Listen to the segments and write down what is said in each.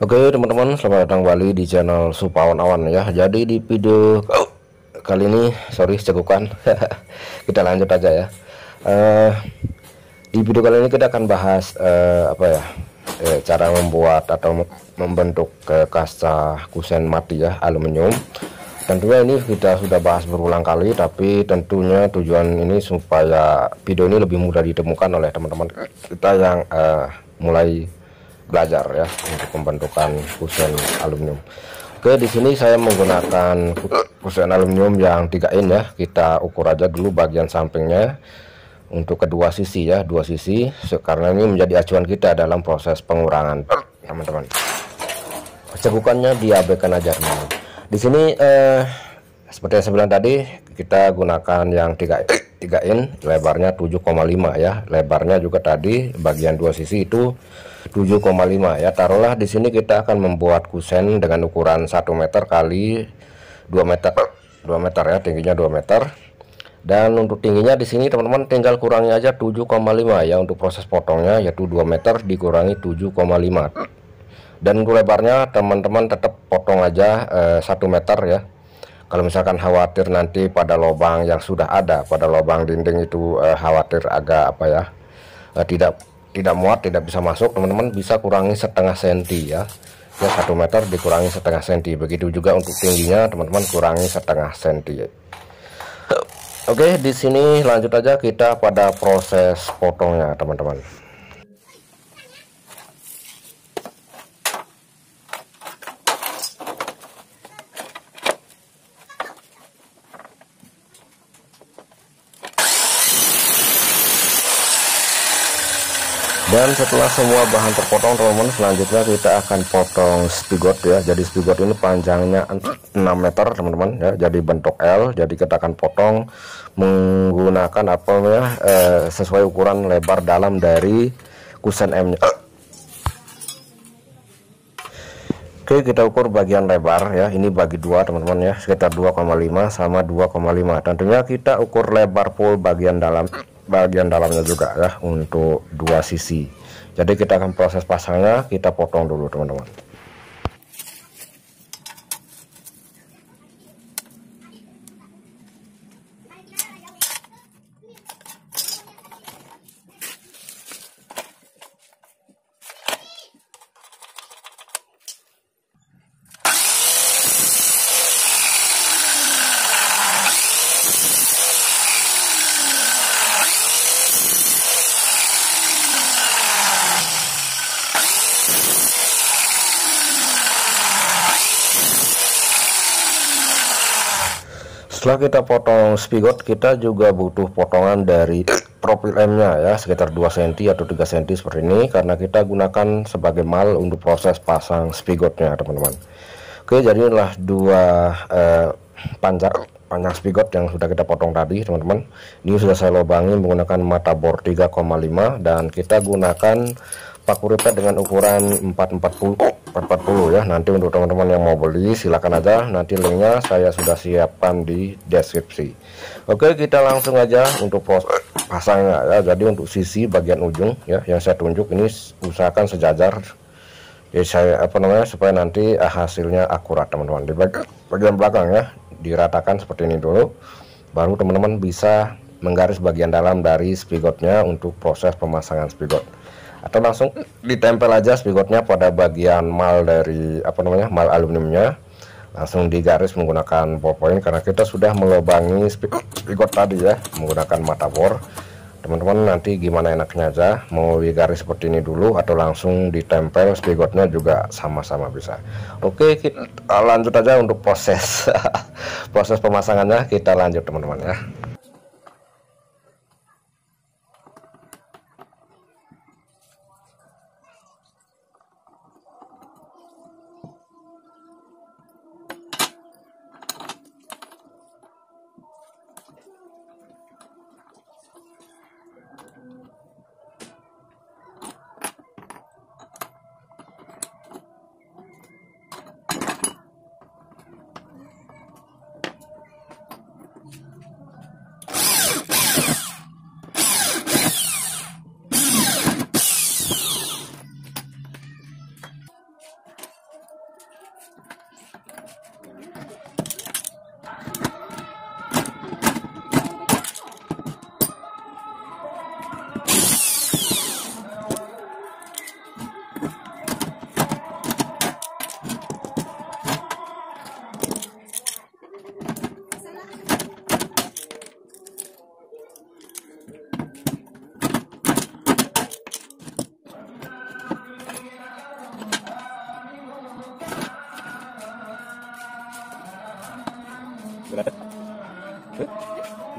Oke teman-teman, selamat datang kembali di channel Supawan Awan ya. Jadi di video kali ini, sorry cekukan, kita lanjut aja ya. Di video kali ini kita akan bahas cara membuat atau membentuk kaca kusen mati ya, aluminium. Tentunya ini kita sudah bahas berulang kali, tapi tentunya tujuan ini supaya video ini lebih mudah ditemukan oleh teman-teman kita yang mulai belajar ya untuk pembentukan kusen aluminium. Oke, di sini saya menggunakan kusen aluminium yang 3 in ya. Kita ukur aja dulu bagian sampingnya untuk kedua sisi ya, dua sisi, karena ini menjadi acuan kita dalam proses pengurangan teman-teman. Cekukannya diabaikan aja teman-teman. Di sini seperti yang saya bilang tadi, kita gunakan yang 3 in, lebarnya 7,5 ya. Lebarnya juga tadi bagian dua sisi itu 7,5 ya. Taruhlah di sini kita akan membuat kusen dengan ukuran 1 meter kali 2 meter 2 meter ya, tingginya 2 meter. Dan untuk tingginya di sini teman-teman tinggal kurangi aja 7,5 ya untuk proses potongnya, yaitu 2 meter dikurangi 7,5. Dan untuk lebarnya teman-teman tetap potong aja 1 meter ya. Kalau misalkan khawatir nanti pada lubang yang sudah ada, pada lubang dinding itu khawatir agak tidak muat, tidak bisa masuk, teman-teman bisa kurangi setengah senti ya. 1 meter dikurangi setengah senti. Begitu juga untuk tingginya teman-teman kurangi setengah senti. Oke, di sini lanjut aja kita pada proses potongnya teman-teman. Dan setelah semua bahan terpotong teman-teman, selanjutnya kita akan potong spigot ya. Jadi spigot ini panjangnya 6 meter teman-teman ya, jadi bentuk L. Jadi kita akan potong menggunakan sesuai ukuran lebar dalam dari kusen M nya. Oke, kita ukur bagian lebar ya, ini bagi dua teman-teman ya, sekitar 2,5 sama 2,5. Tentunya kita ukur lebar full bagian dalamnya juga ya, untuk dua sisi. Jadi kita akan proses pasangnya, kita potong dulu teman-teman. Setelah kita potong spigot, kita juga butuh potongan dari profil M nya ya, sekitar 2 cm atau 3 cm seperti ini, karena kita gunakan sebagai mal untuk proses pasang spigotnya teman-teman. Oke, jadi inilah dua panjang spigot yang sudah kita potong tadi teman-teman. Ini sudah saya lubangi menggunakan mata bor 3,5 dan kita gunakan paku ripet dengan ukuran 440 ya. Nanti untuk teman-teman yang mau beli silakan aja, nanti linknya saya sudah siapkan di deskripsi. Oke, kita langsung aja untuk proses pasangnya ya. Jadi untuk sisi bagian ujung ya yang saya tunjuk ini usahakan sejajar ya, supaya nanti hasilnya akurat teman-teman. Di bagian belakang ya diratakan seperti ini dulu, baru teman-teman bisa menggaris bagian dalam dari spigotnya untuk proses pemasangan spigot, atau langsung ditempel aja spigotnya pada bagian mal dari mal aluminiumnya, langsung digaris menggunakan ballpoint karena kita sudah melubangi spigot tadi ya menggunakan mata bor. Teman-teman nanti gimana enaknya aja, mau digaris seperti ini dulu atau langsung ditempel spigotnya juga sama-sama bisa. Oke, kita lanjut aja untuk proses proses pemasangannya, kita lanjut teman-teman ya.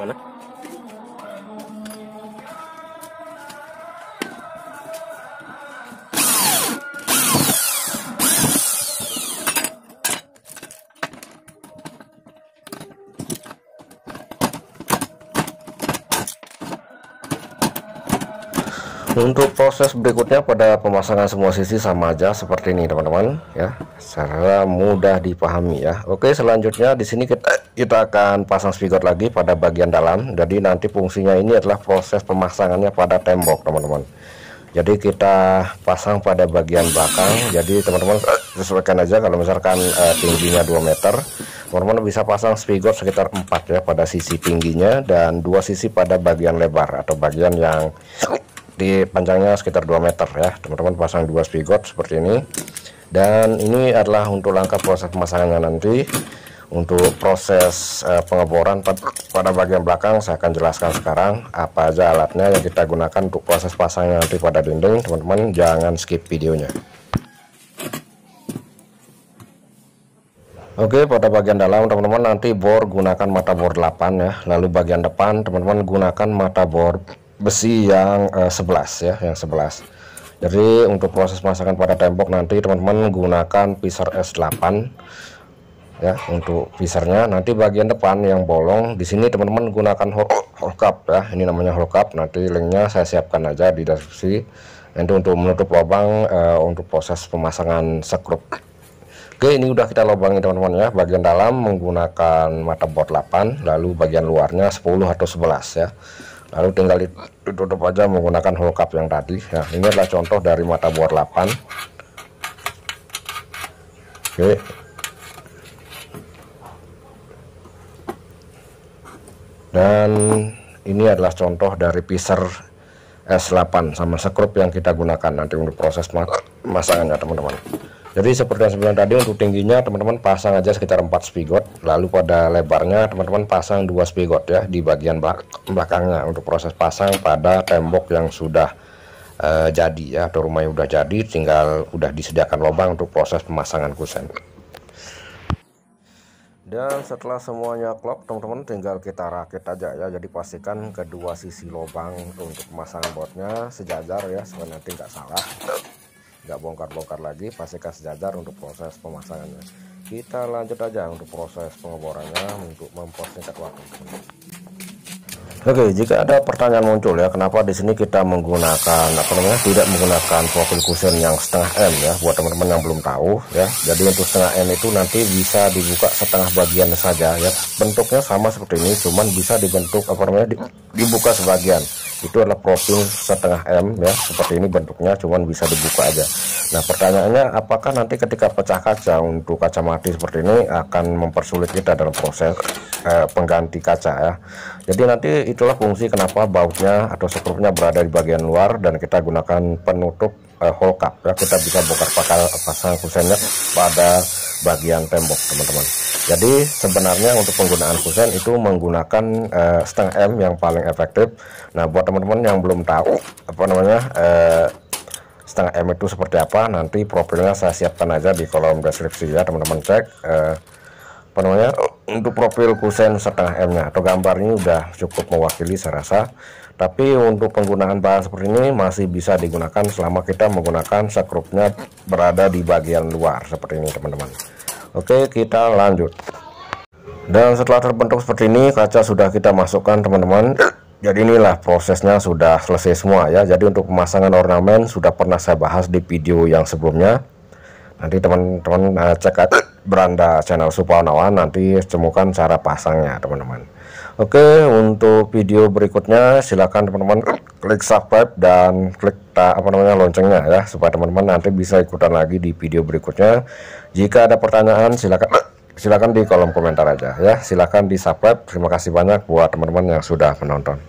Mana? Untuk proses berikutnya pada pemasangan semua sisi sama aja seperti ini teman-teman ya, secara mudah dipahami ya. Oke, selanjutnya di sini kita akan pasang spigot lagi pada bagian dalam. Jadi nanti fungsinya ini adalah proses pemasangannya pada tembok teman-teman. Jadi kita pasang pada bagian belakang. Jadi teman-teman sesuaikan aja, kalau misalkan tingginya 2 meter, teman-teman bisa pasang spigot sekitar 4 ya pada sisi tingginya, dan 2 sisi pada bagian lebar atau bagian yang di panjangnya sekitar 2 meter ya. Teman-teman pasang 2 spigot seperti ini. Dan ini adalah untuk langkah proses pemasangannya. Nanti untuk proses pengeboran pada bagian belakang saya akan jelaskan sekarang apa aja alatnya yang kita gunakan untuk proses pasangnya nanti pada dinding. Teman-teman jangan skip videonya. Oke, pada bagian dalam teman-teman nanti bor gunakan mata bor 8 ya. Lalu bagian depan teman-teman gunakan mata bor besi yang 11 ya, yang 11. Jadi untuk proses pemasangan pada tembok nanti teman-teman gunakan pisar S8 ya. Untuk pisarnya nanti bagian depan yang bolong di sini teman-teman gunakan hole cap ya. Ini namanya hole cap, nanti linknya saya siapkan aja di deskripsi. Nanti untuk menutup lubang untuk proses pemasangan sekrup. Oke, ini udah kita lubangi teman-teman ya. Bagian dalam menggunakan mata bor 8, lalu bagian luarnya 10 atau 11 ya. Lalu tinggal ditutup aja menggunakan hole cap yang tadi. Nah, ini adalah contoh dari mata bor 8. Oke. Dan ini adalah contoh dari pisar S8 sama sekrup yang kita gunakan nanti untuk proses pemasangannya teman-teman. Jadi seperti yang saya bilang tadi, untuk tingginya teman-teman pasang aja sekitar 4 spigot, lalu pada lebarnya teman-teman pasang 2 spigot ya di bagian belakangnya untuk proses pasang pada tembok yang sudah jadi ya, atau rumah yang udah jadi, tinggal udah disediakan lubang untuk proses pemasangan kusen. Dan setelah semuanya klop teman-teman, tinggal kita rakit aja ya. Jadi pastikan kedua sisi lubang untuk pemasangan bautnya sejajar ya, supaya nanti nggak salah, nggak bongkar-bongkar lagi. Pastikan sejajar untuk proses pemasangannya. Kita lanjut aja untuk proses pengeborannya untuk mempersingkat waktu. Oke, jika ada pertanyaan muncul ya, kenapa di sini kita menggunakan tidak menggunakan profil kusen yang setengah M ya, buat teman-teman yang belum tahu ya. Jadi untuk setengah M itu nanti bisa dibuka setengah bagian saja ya. Bentuknya sama seperti ini, cuman bisa dibentuk dibuka sebagian. Itu adalah profil setengah M ya, seperti ini bentuknya, cuman bisa dibuka aja. Nah, pertanyaannya apakah nanti ketika pecah kaca untuk kaca mati seperti ini akan mempersulit kita dalam proses pengganti kaca ya. Jadi nanti itulah fungsi kenapa bautnya atau sekrupnya berada di bagian luar dan kita gunakan penutup hole cap ya. Kita bisa bongkar pasang kusennya pada bagian tembok teman-teman. Jadi sebenarnya untuk penggunaan kusen itu menggunakan setengah M yang paling efektif. Nah, buat teman-teman yang belum tahu setengah M itu seperti apa, nanti profilnya saya siapkan aja di kolom deskripsi ya, teman-teman cek untuk profil kusen setengah M nya atau gambarnya udah cukup mewakili saya rasa. Tapi untuk penggunaan bahan seperti ini masih bisa digunakan selama kita menggunakan sekrupnya berada di bagian luar seperti ini teman-teman. Oke, kita lanjut. Dan setelah terbentuk seperti ini, kaca sudah kita masukkan teman-teman. Jadi inilah prosesnya sudah selesai semua ya. Jadi untuk pemasangan ornamen sudah pernah saya bahas di video yang sebelumnya. Nanti teman-teman cek beranda channel Supawanawan, nanti temukan cara pasangnya teman-teman. Oke, untuk video berikutnya silakan teman-teman klik subscribe dan klik loncengnya ya, supaya teman-teman nanti bisa ikutan lagi di video berikutnya. Jika ada pertanyaan silakan di kolom komentar aja ya. Silakan di subscribe. Terima kasih banyak buat teman-teman yang sudah menonton.